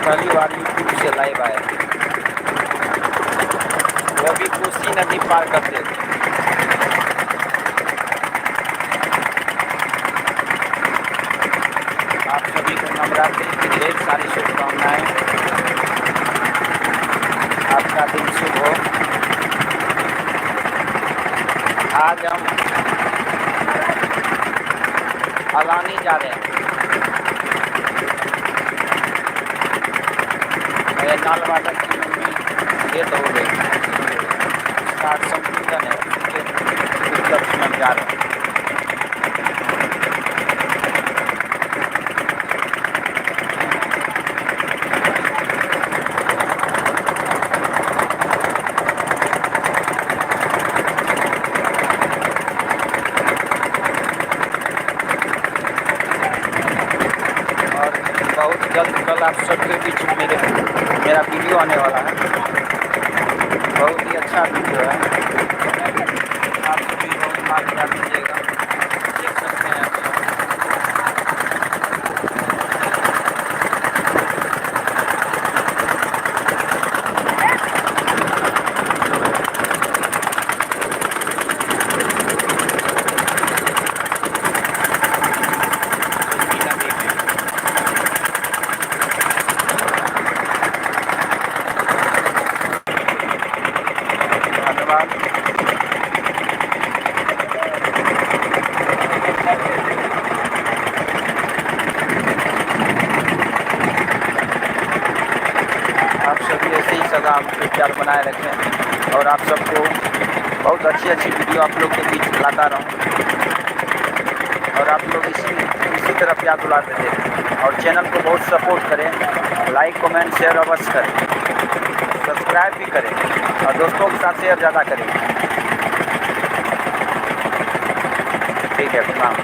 पहली बार यूट्यूब से लाइव आए, वो भी कोसी नदी पार करते थे। आप सभी को नवरात्रि की ढेर सारी शुभकामनाएं। आपका दिन शुभ हो। आज हम अलानी जा रहे हैं। मेरे नाल वाटर की मम्मी डेथ हो गई, उसका आज संपूर्ण है, उसके उपलक्ष्य में जा रहे हैं। बहुत जल्द कल आप सबके बीच मेरा वीडियो आने वाला है। बहुत ही अच्छा वीडियो है, आप सभी लोग मार्क कर दीजिएगा, देख सकते हैं। आप सभी ऐसे ही सदा प्यार बनाए रखें और आप सबको बहुत अच्छी वीडियो आप लोग के बीच लाता रहूं और आप लोग इसी तरह प्यार दुलाते रहें और चैनल को बहुत सपोर्ट करें। लाइक कमेंट शेयर अवश्य करें, सब्सक्राइब भी करें और दोस्तों के साथ शेयर ज़्यादा करें। ठीक है, प्रणाम।